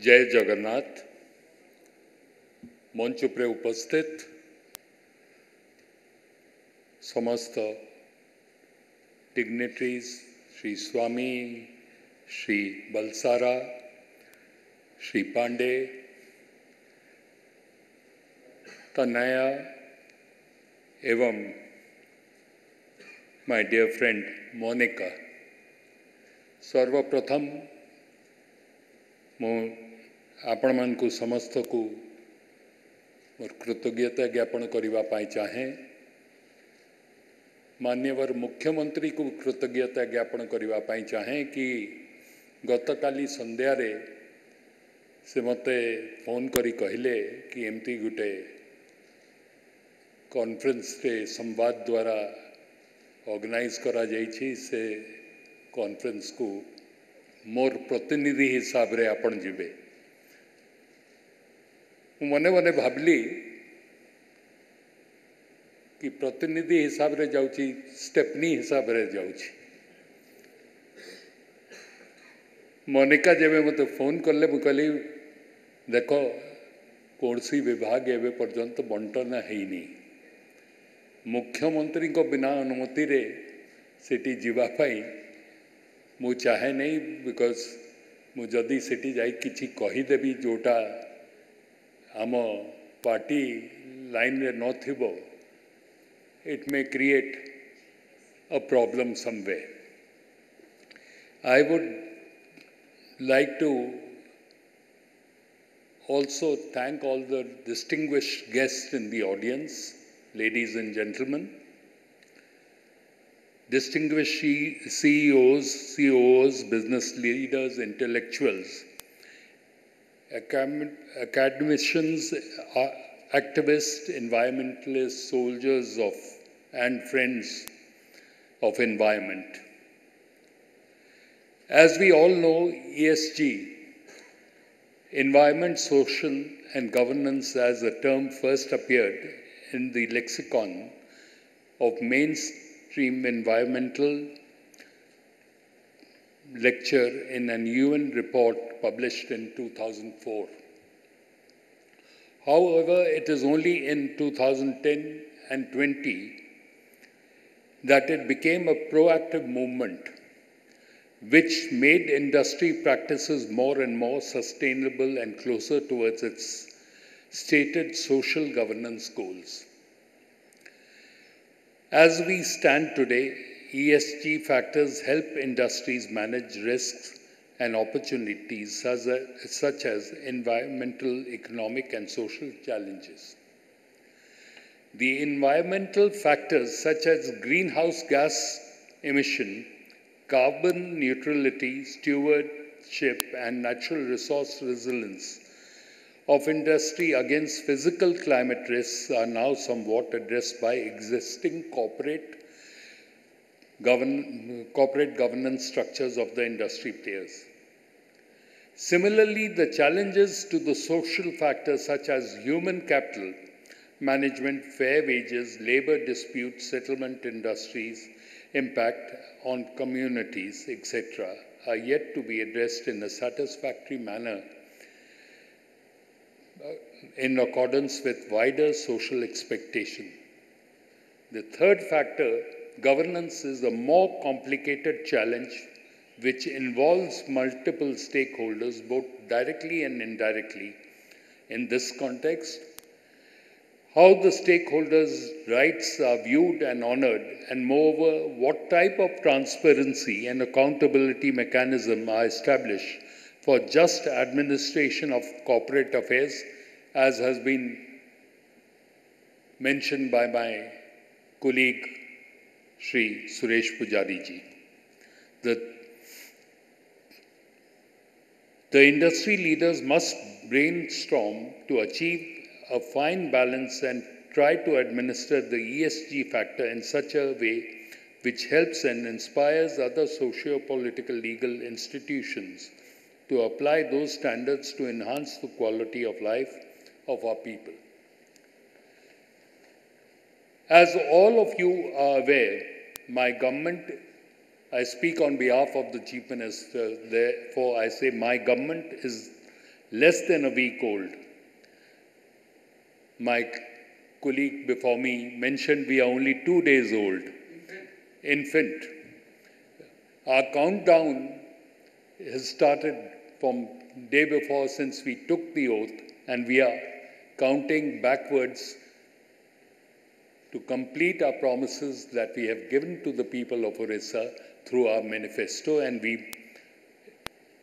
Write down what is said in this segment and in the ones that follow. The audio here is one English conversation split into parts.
जय जगन्नाथ। मंच उपरे उपस्थित समस्त डिग्नेटरीज, श्री स्वामी, श्री बलसारा, श्री पांडे, तनया एवं माय डियर फ्रेंड मोनिका, सर्वप्रथम मु आपण मानकु समस्त को मोर कृतज्ञता ज्ञापन करने चाहे। मान्यवर मुख्यमंत्री को कृतज्ञता ज्ञापन करने चाहे कि गतकाली संध्यारे से मते फोन करी कहले कि एमती गोटे कॉन्फ्रेंस रे संवाद द्वारा ऑर्गेनाइज करा जाइछि। से कॉन्फ्रेंस को मोर प्रतिनिधि हिसाब रे आपण जिबे। मने मने भाबली कि प्रतिनिधि हिसाब रे जाउछि, स्टेपनी हिसाब रे जाउछि। मोनिका जेबे मते फोन करले मु कहली देखो कौन सी विभाग एवं पर्यंत बंटन हैनी, मुख्यमंत्री को बिना अनुमति रे सेठी जीवा पाई मु चाहे नहीं। बिकॉज मु जदि सेठी जाई किछि कहीदेवी जोटा आम पार्टी लाइन रे न थिबो, it may create a problem someway. I would like to also thank all the distinguished guests in the audience, ladies and gentlemen, distinguished CEOs, COOs, business leaders, intellectuals, academicians, activists, environmentalists, soldiers of and friends of environment. As we all know, ESG, environment, social and governance, as a term first appeared in the lexicon of mainstream environmental lecture in an UN report published in 2004. However, it is only in 2010 and 20 that it became a proactive movement which made industry practices more and more sustainable and closer towards its stated social governance goals. As we stand today, ESG factors help industries manage risks and opportunities such as environmental, economic, and social challenges. The environmental factors such as greenhouse gas emission, carbon neutrality, stewardship, and natural resource resilience of industry against physical climate risks are now somewhat addressed by existing corporate governance structures of the industry players. Similarly, the challenges to the social factors such as human capital management, fair wages, labor disputes, settlement industries, impact on communities, etc., are yet to be addressed in a satisfactory manner in accordance with wider social expectation. The third factor, governance, is a more complicated challenge which involves multiple stakeholders, both directly and indirectly. In this context, how the stakeholders' rights are viewed and honoured, and moreover, what type of transparency and accountability mechanism are established for just administration of corporate affairs, as has been mentioned by my colleague, Shri Suresh Pujari ji. The industry leaders must brainstorm to achieve a fine balance and try to administer the ESG factor in such a way which helps and inspires other socio-political legal institutions to apply those standards to enhance the quality of life of our people. As all of you are aware, my government, I speak on behalf of the Chief Minister, therefore I say my government is less than a week old. My colleague before me mentioned we are only 2 days old. Infant. Our countdown has started from day before since we took the oath, and we are counting backwards to complete our promises that we have given to the people of Orissa through our manifesto, and we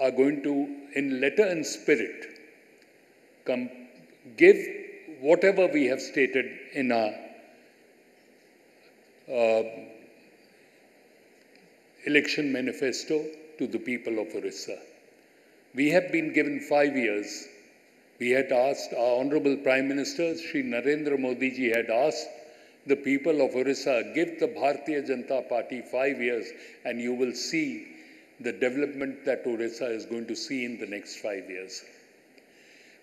are going to, in letter and spirit, give whatever we have stated in our election manifesto to the people of Orissa. We have been given 5 years. We had asked, our Honorable Prime Minister, Shri Narendra Modi ji had asked the people of Orissa, give the Bharatiya Janata Party 5 years and you will see the development that Orissa is going to see in the next 5 years.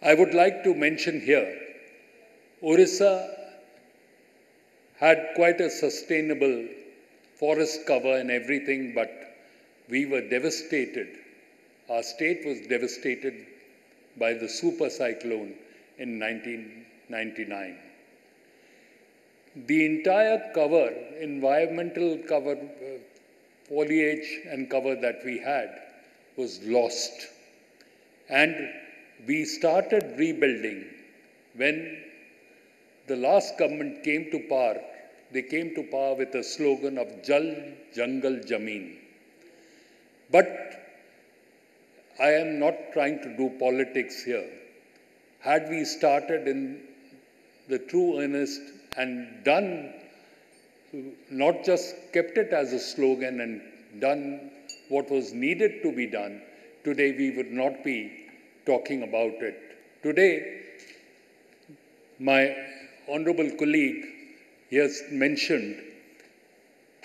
I would like to mention here, Orissa had quite a sustainable forest cover and everything, but we were devastated. Our state was devastated by the super cyclone in 1999. The entire cover, environmental cover, foliage and cover that we had was lost. And we started rebuilding when the last government came to power. They came to power with a slogan of Jal Jangal Jameen. But I am not trying to do politics here. Had we started in the true earnest and done, not just kept it as a slogan and done what was needed to be done, today we would not be talking about it. Today, my honorable colleague, he has mentioned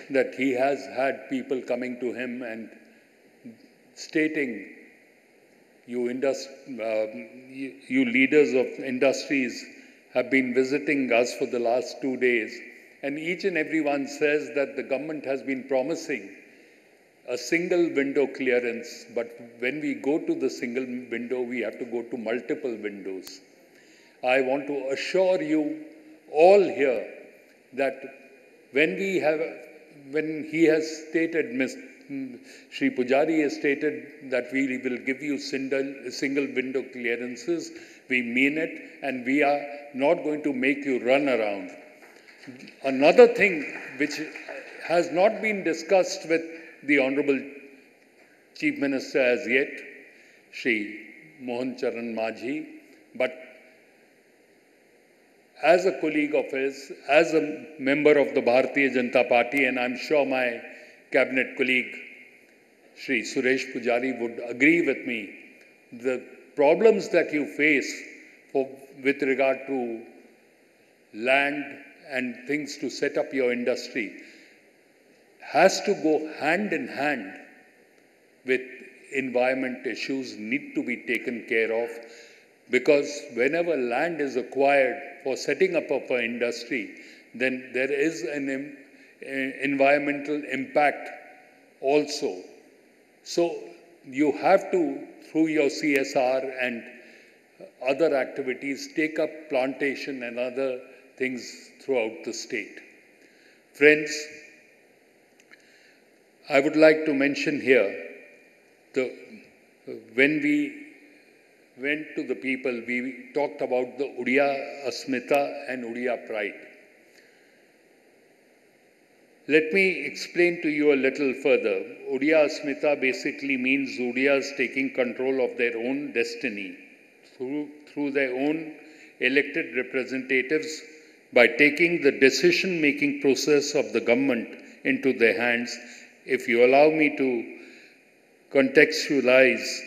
that he has had people coming to him and stating, you leaders of industries have been visiting us for the last 2 days, and each and every one says that the government has been promising a single window clearance, but when we go to the single window, we have to go to multiple windows. I want to assure you all here that when he has stated, Shri Pujari has stated that we will give you single window clearances, we mean it, and we are not going to make you run around. Another thing which has not been discussed with the Honorable Chief Minister as yet, Shri Mohan Charan Majhi, but as a colleague of his, as a member of the Bharatiya Janata Party, and I'm sure my cabinet colleague, Shri Suresh Pujari, would agree with me, the problems that you face with regard to land and things to set up your industry has to go hand in hand with environment issues need to be taken care of, because whenever land is acquired for setting up of an industry, then there is an environmental impact also. So you have to, through your CSR and other activities, take up plantation and other things throughout the state. Friends, I would like to mention here, when we went to the people, we talked about the Odia Asmita and Odia pride. Let me explain to you a little further. Odia Asmita basically means Odias taking control of their own destiny through their own elected representatives by taking the decision-making process of the government into their hands. If you allow me to contextualize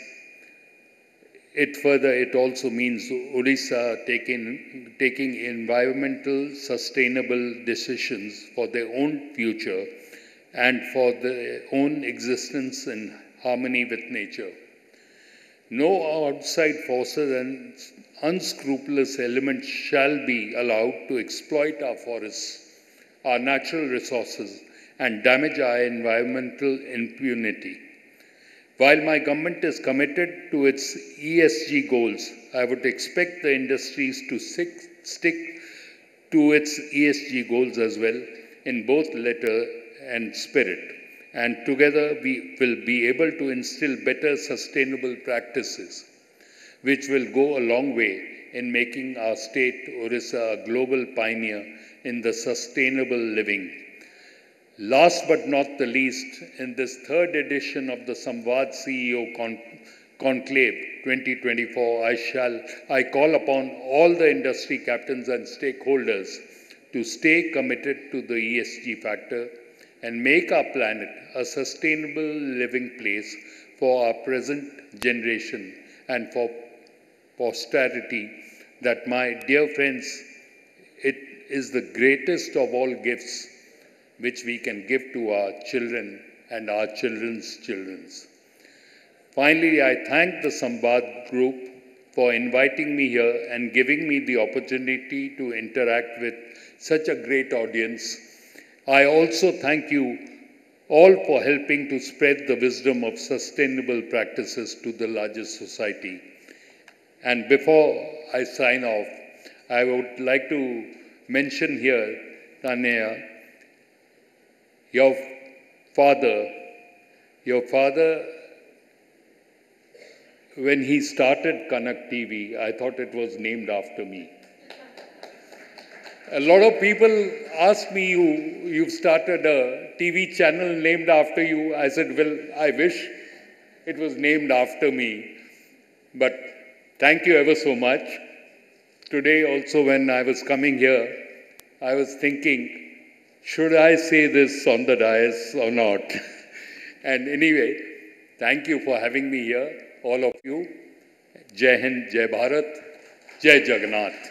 it further, it also means Odisha taking environmental, sustainable decisions for their own future and for their own existence in harmony with nature. No outside forces and unscrupulous elements shall be allowed to exploit our forests, our natural resources, and damage our environmental impunity. While my government is committed to its ESG goals, I would expect the industries to stick to its ESG goals as well in both letter and spirit. And together we will be able to instill better sustainable practices, which will go a long way in making our state, Orissa, a global pioneer in the sustainable living. Last but not the least, in this third edition of the Samvad CEO Conclave 2024, I call upon all the industry captains and stakeholders to stay committed to the ESG factor and make our planet a sustainable living place for our present generation and for posterity. That, my dear friends, it is the greatest of all gifts which we can give to our children and our children's children. Finally, I thank the Samvad Group for inviting me here and giving me the opportunity to interact with such a great audience. I also thank you all for helping to spread the wisdom of sustainable practices to the larger society. And before I sign off, I would like to mention here, Tanya, your father, when he started Kanak TV, I thought it was named after me. A lot of people ask me, you've started a TV channel named after you. I said, well, I wish it was named after me. But thank you ever so much. Today also when I was coming here, I was thinking, should I say this on the dais or not? And anyway, thank you for having me here, all of you. Jai Hind, Jai Bharat, Jai Jagannath.